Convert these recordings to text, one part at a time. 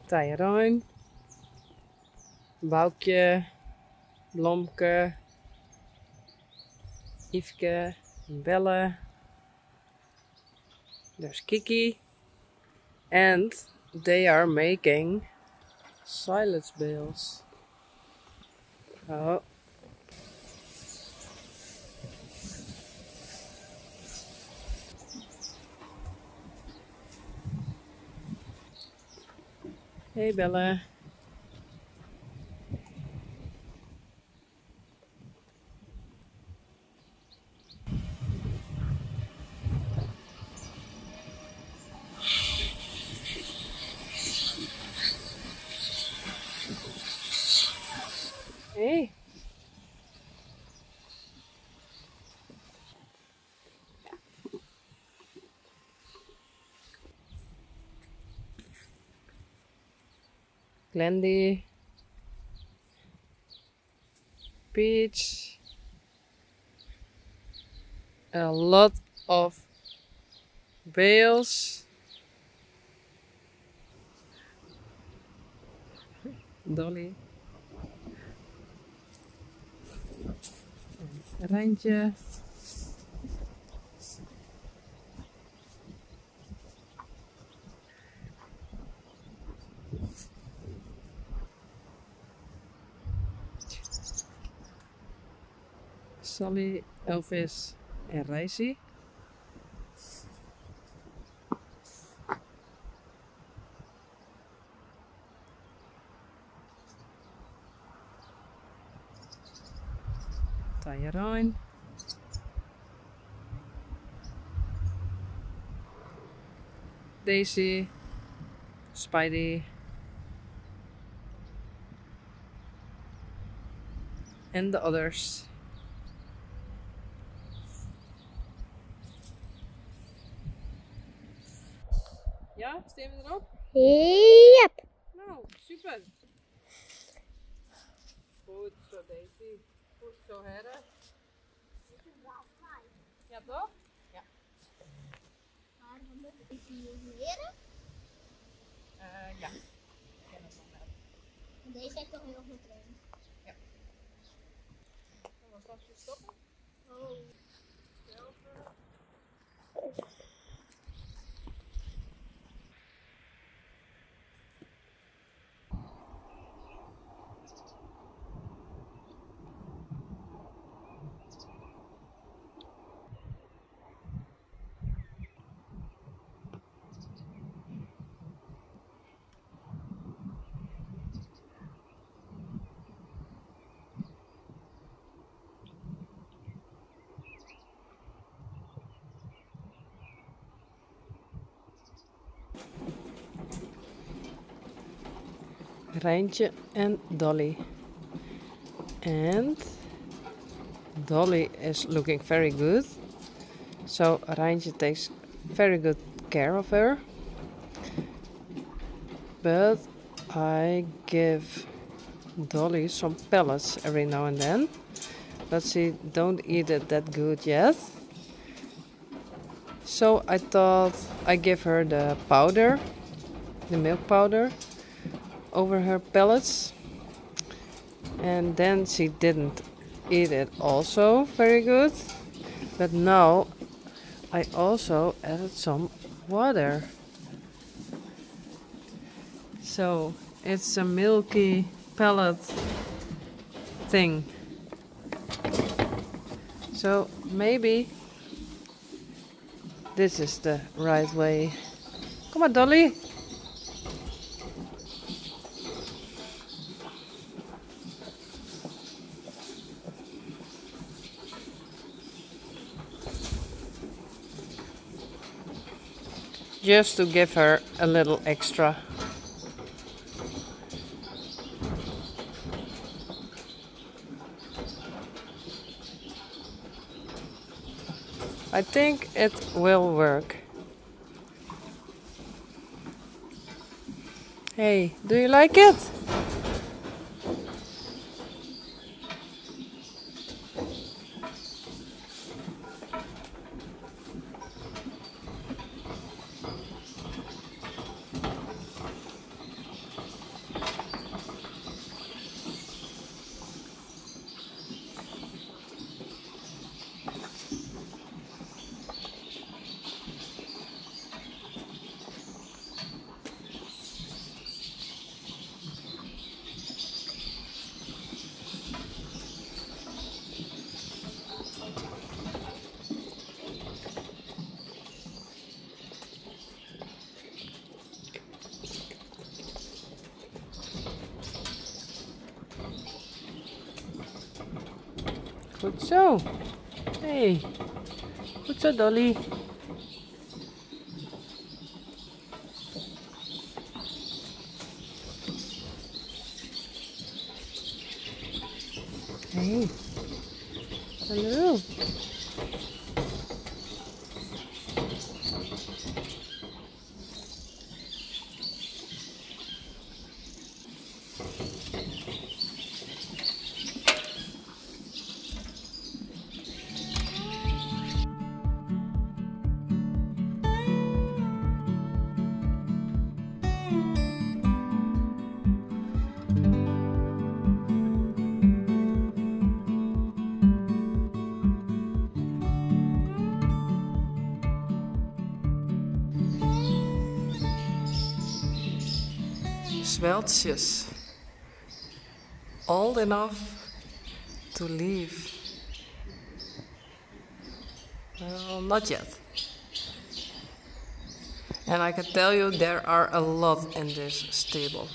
Tijrein, Boukje, Blomke, Yveske, Belle. There's Kiki. And they are making silage bales. Oh. Hey Bella. Hey. Glendy. Peach. A lot of bales. Dolly. Rijntje. Sally, Elvis en Reisy. Tijrein. Daisy. Spidey. And the others. Ja, staan we erop? Yep. Nou, super. Goed zo Daisy. Goed zo Herre. Ja toch? Ja. Maar we moeten die leren. Ja. Ik ken het nog net. Deze heeft toch heel goed erin. Ja. Dan was dat je stoppen. Oh. Rijntje en Dolly. And Dolly is looking very good. So Rijntje takes very good care of her. But I give Dolly some pellets every now and then. But she don't eat it that good yet. So I thought I give her the powder, the milk powder, over her pellets. And then she didn't eat it also very good. But now I also added some water. So it's a milky pellet thing. So maybe this is the right way. Come on, Dolly. Just to give her a little extra. I think it will work. Hey, do you like it? Goed zo. Hey, goed zo Dolly. Hey, hallo. Zweltjes. Old enough to leave. Well, not yet. And I can tell you there are a lot in this stable.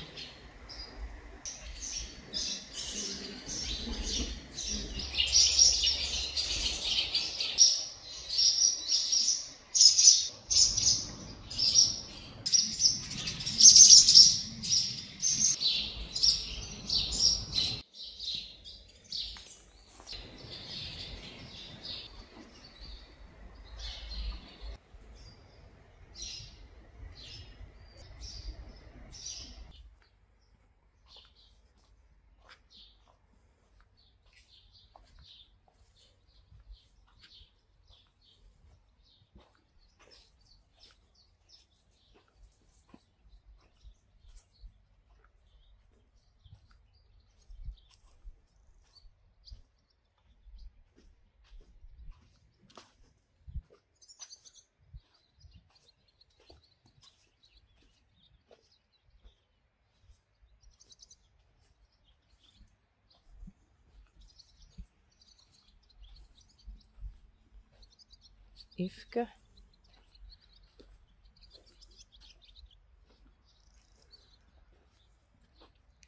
Yveske.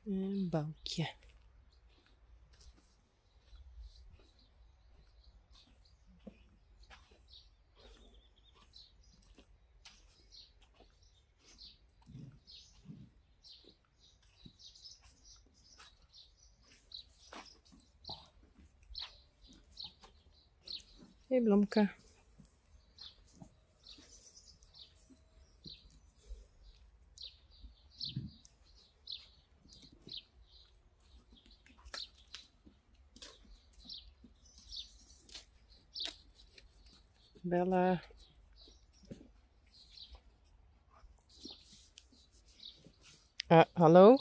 En Boukje. Hey Blomke. Bella. Hallo?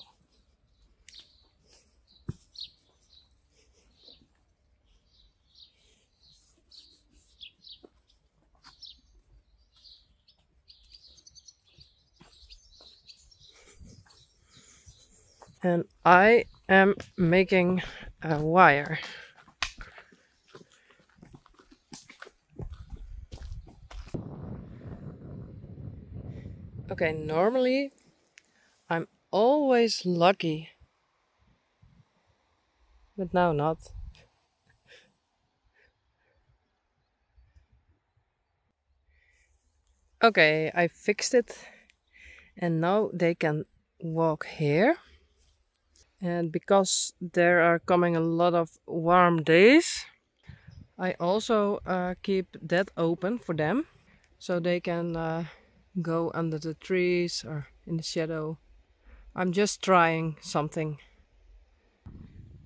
And I am making a wire. Okay, normally I'm always lucky, but now not. Okay, I fixed it and now they can walk here. And because there are coming a lot of warm days, I also keep that open for them so they can go under the trees or in the shadow. I'm just trying something.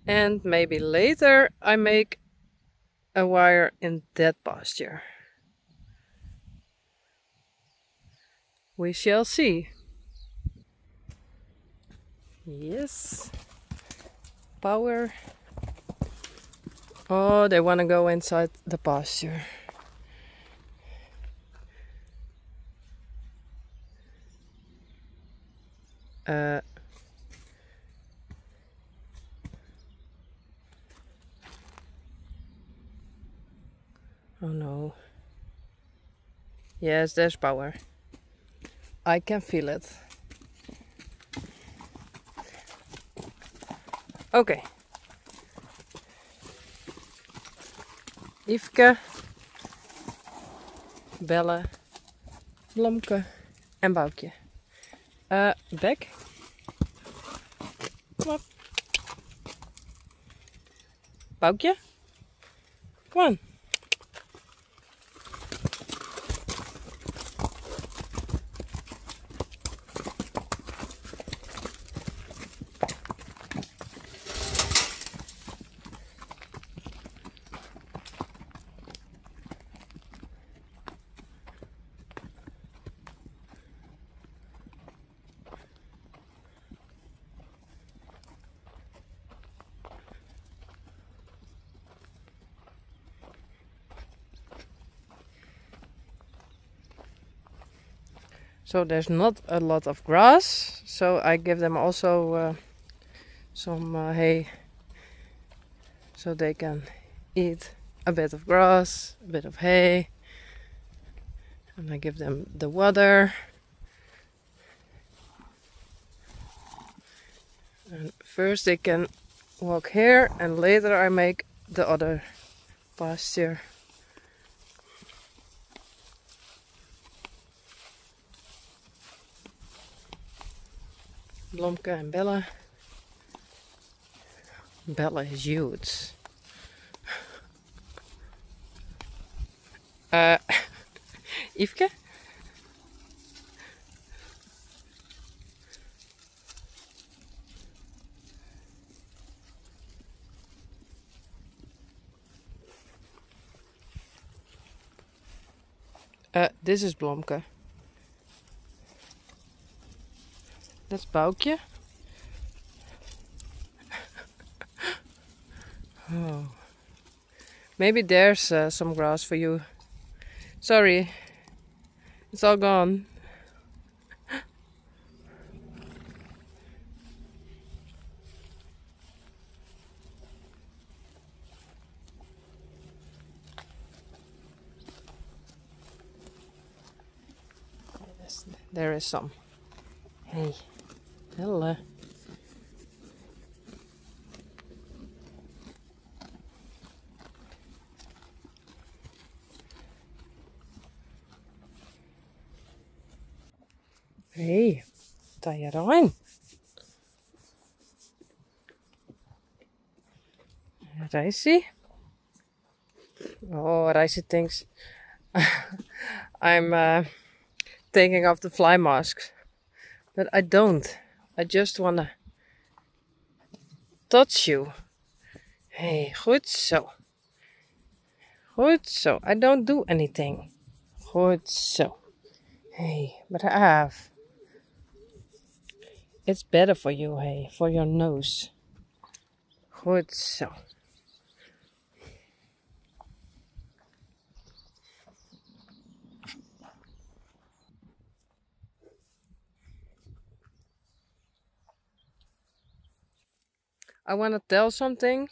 And maybe later I make a wire in that pasture. We shall see. Yes. Power. Oh, they want to go inside the pasture. Oh no. Yes, there's power. I can feel it. Okay. Yveske, Belle, Blomke en Boukje. Bek. Kom op. Boukje. Kom aan. So there's not a lot of grass, so I give them also some hay, so they can eat a bit of grass, a bit of hay, and I give them the water. And first they can walk here, and later I make the other pasture. Blomke en Belle. Belle is huge. Yveske? This is Blomke. That's Boukje. Oh. Maybe there's some grass for you. Sorry, it's all gone. Yes, there is some. Hey, hello. Hey, sta je erin? Reisy? Oh, Reisy thinks I'm taking off the fly masks. But I don't. I just wanna touch you. Hey, goed zo. Goed zo. I don't do anything. Goed zo. Hey, but I have. It's better for you, hey, for your nose. Goed zo. I want to tell something,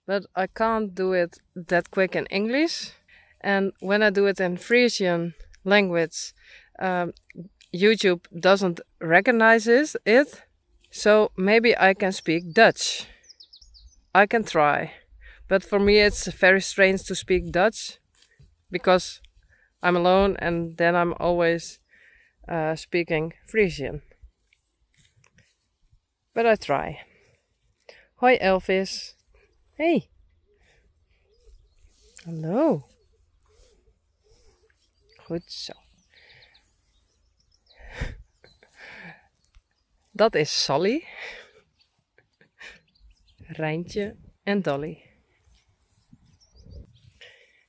but I can't do it that quick in English. And when I do it in Frisian language, YouTube doesn't recognize it. So maybe I can speak Dutch. I can try. But for me it's very strange to speak Dutch, because I'm alone and then I'm always speaking Frisian. But I try. Hoi Elvis. Hey. Hallo. Goed zo. Dat is Sally, Rijntje en Dolly.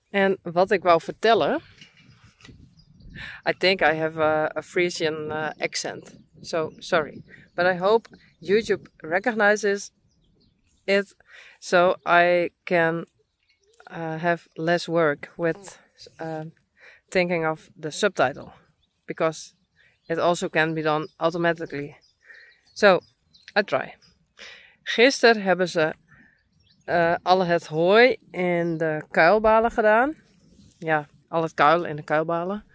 En wat ik wou vertellen, I think I have a Frisian accent, so sorry. But I hope YouTube recognizes it, so I can have less work with thinking of the subtitle, because it also can be done automatically. So, I try. Gisteren hebben ze al het hooi in de kuilbalen gedaan. Ja, al het kuil in de kuilbalen.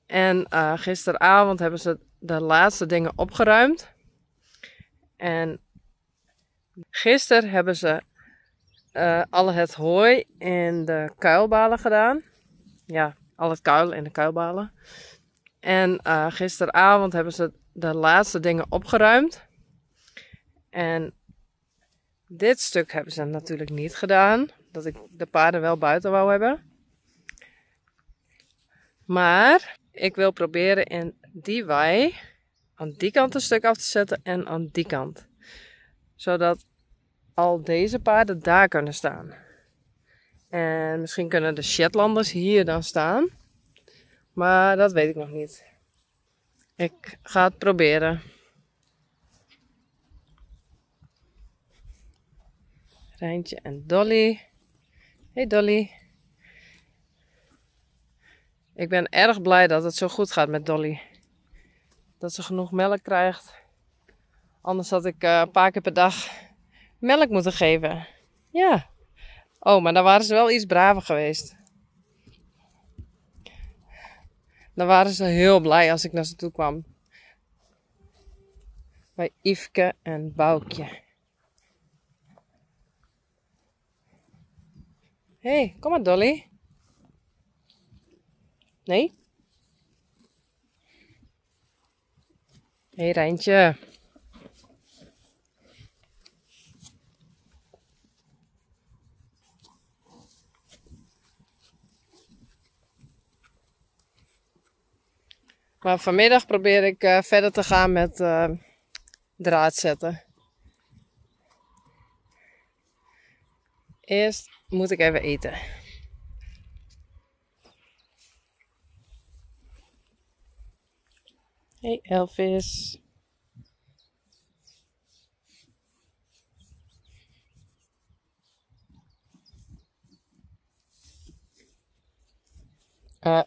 En gisteravond hebben ze de laatste dingen opgeruimd. En gisteren hebben ze al het hooi in de kuilbalen gedaan. Ja, al het kuil in de kuilbalen. En gisteravond hebben ze de laatste dingen opgeruimd. En dit stuk hebben ze natuurlijk niet gedaan. Dat ik de paarden wel buiten wou hebben. Maar ik wil proberen in die wei aan die kant een stuk af te zetten en aan die kant. Zodat al deze paarden daar kunnen staan. En misschien kunnen de Shetlanders hier dan staan. Maar dat weet ik nog niet. Ik ga het proberen. Rijntje en Dolly. Hey Dolly. Ik ben erg blij dat het zo goed gaat met Dolly. Dat ze genoeg melk krijgt. Anders had ik een paar keer per dag melk moeten geven. Ja. Oh, maar dan waren ze wel iets braver geweest. Dan waren ze heel blij als ik naar ze toe kwam. Bij Yveske en Boukje. Hé, kom maar Dolly. Nee? Hé Rijntje. Maar vanmiddag probeer ik verder te gaan met draad zetten. Eerst moet ik even eten. Hey Elvis.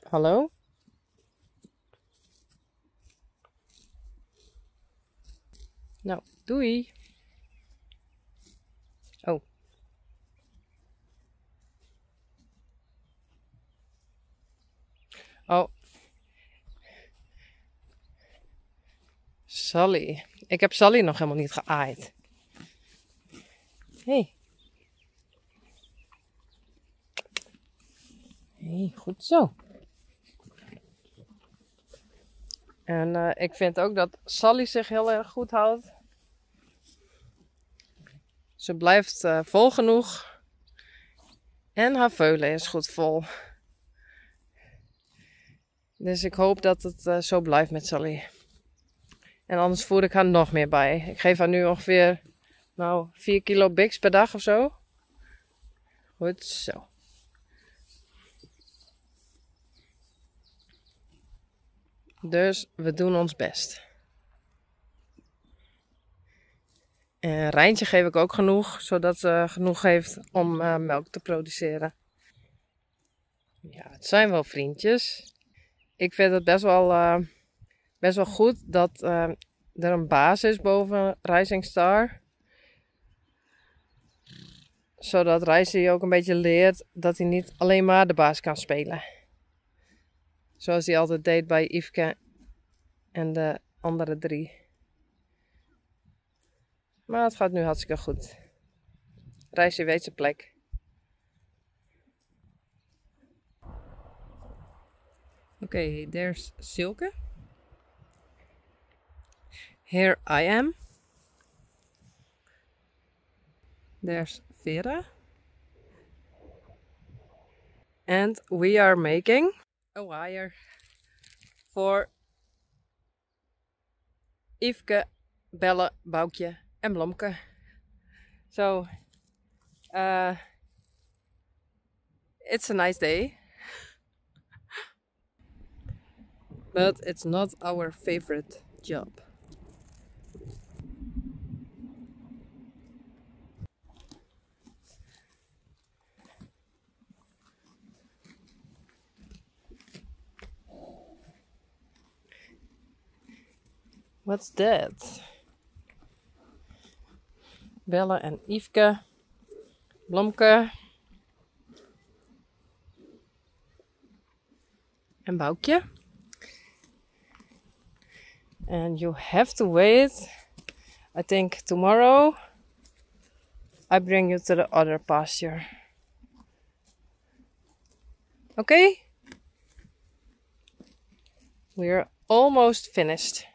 Hallo? Nou, doei. Oh. Oh. Sally. Ik heb Sally nog helemaal niet geaaid. Hey. Hey, goed zo. En ik vind ook dat Sally zich heel erg goed houdt. Ze blijft vol genoeg. En haar veulen is goed vol. Dus ik hoop dat het zo blijft met Sally. En anders voer ik haar nog meer bij. Ik geef haar nu ongeveer 4 kilo Bix per dag of zo. Goed zo. Dus we doen ons best. En Rijntje geef ik ook genoeg, zodat ze genoeg heeft om melk te produceren. Ja, het zijn wel vriendjes. Ik vind het best wel goed dat er een baas is boven Rising Star. Zodat Rising ook een beetje leert dat hij niet alleen maar de baas kan spelen. Zoals hij altijd deed bij Yveske en de andere 3. Maar het gaat nu hartstikke goed. Rising weet zijn plek. Okay, there's Silke. Here I am. There's Vera. And we are making a wire for Yveske, Belle, Boukje en Blomke. So, it's a nice day. But it's not our favorite job. What's that? Belle en Yveske, Blomke en Boukje. And you have to wait, I think tomorrow I bring you to the other pasture. Okay? We're almost finished.